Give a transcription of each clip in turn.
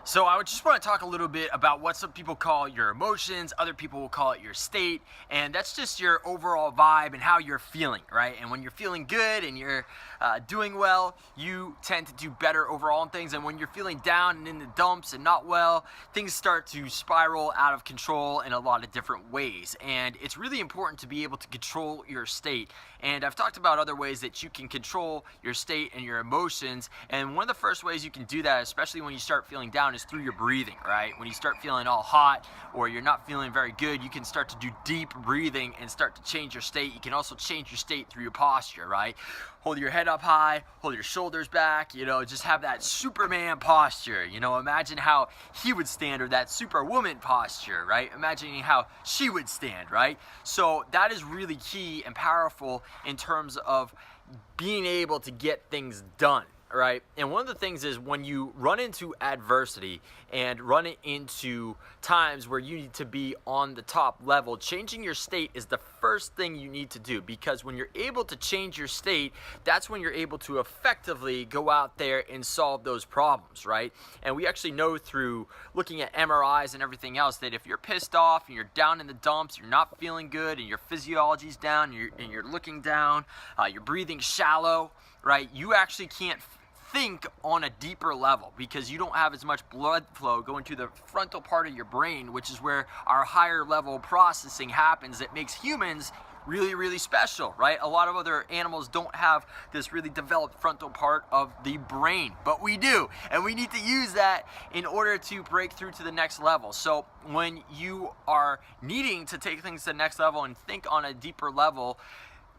So I would just want to talk a little bit about what some people call your emotions, other people will call it your state, and that's just your overall vibe and how you're feeling, right? And when you're feeling good and you're doing well, you tend to do better overall in things, and when you're feeling down and in the dumps and not well, things start to spiral out of control in a lot of different ways. And it's really important to be able to control your state. And I've talked about other ways that you can control your state and your emotions, and one of the first ways you can do that, especially when you start feeling down, is through your breathing, right? When you start feeling all hot or you're not feeling very good, you can start to do deep breathing and start to change your state. You can also change your state through your posture, right? Hold your head up high, hold your shoulders back, just have that Superman posture. Imagine how he would stand, or that Superwoman posture, right? Imagining how she would stand, right? So that is really key and powerful in terms of being able to get things done. Right? And one of the things is, when you run into adversity and run into times where you need to be on the top level, changing your state is the first thing you need to do, because when you're able to change your state, that's when you're able to effectively go out there and solve those problems, right? And we actually know through looking at MRIs and everything else that if you're pissed off and you're down in the dumps, you're not feeling good, and your physiology's down, and you're looking down, you're breathing shallow, right? You actually can't think on a deeper level, because you don't have as much blood flow going to the frontal part of your brain, which is where our higher level processing happens. That makes humans really, really special, right? A lot of other animals don't have this really developed frontal part of the brain, but we do, and we need to use that in order to break through to the next level. So when you are needing to take things to the next level and think on a deeper level,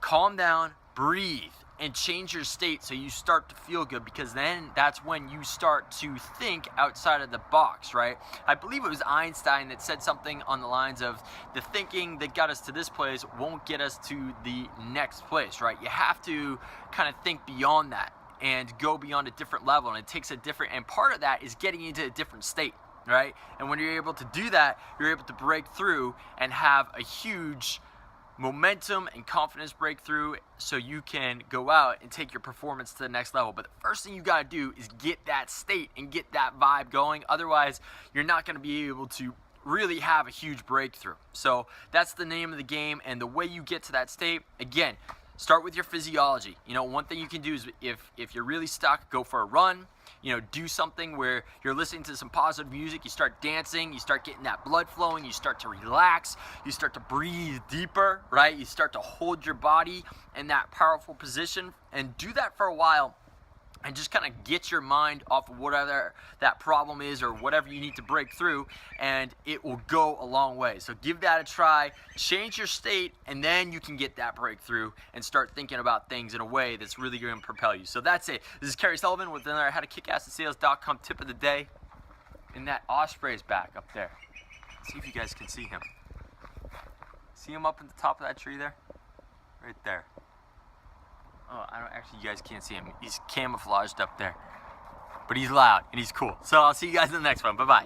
calm down, breathe, and change your state so you start to feel good, because then that's when you start to think outside of the box, right? I believe it was Einstein that said something on the lines of, the thinking that got us to this place won't get us to the next place, right? You have to kind of think beyond that and go beyond a different level, and it takes a different, and part of that is getting into a different state, right? And when you're able to do that, you're able to break through and have a huge momentum and confidence breakthrough, so you can go out and take your performance to the next level. But the first thing you got to do is get that state and get that vibe going. Otherwise, you're not going to be able to really have a huge breakthrough. So that's the name of the game, and the way you get to that state, again, start with your physiology. One thing you can do is, if you're really stuck, go for a run. Do something where you're listening to some positive music, you start dancing, you start getting that blood flowing, you start to relax, you start to breathe deeper, right? You start to hold your body in that powerful position, and do that for a while, and just kind of get your mind off of whatever that problem is or whatever you need to break through, and it will go a long way. So give that a try, change your state, and then you can get that breakthrough and start thinking about things in a way that's really going to propel you. So that's it. This is Kerry Sullivan with another howtokickassensales.com tip of the day. And that osprey's back up there. Let's see if you guys can see him. See him up at the top of that tree there? Right there. Oh, actually, you guys can't see him. He's camouflaged up there. But he's loud and he's cool. So I'll see you guys in the next one. Bye-bye.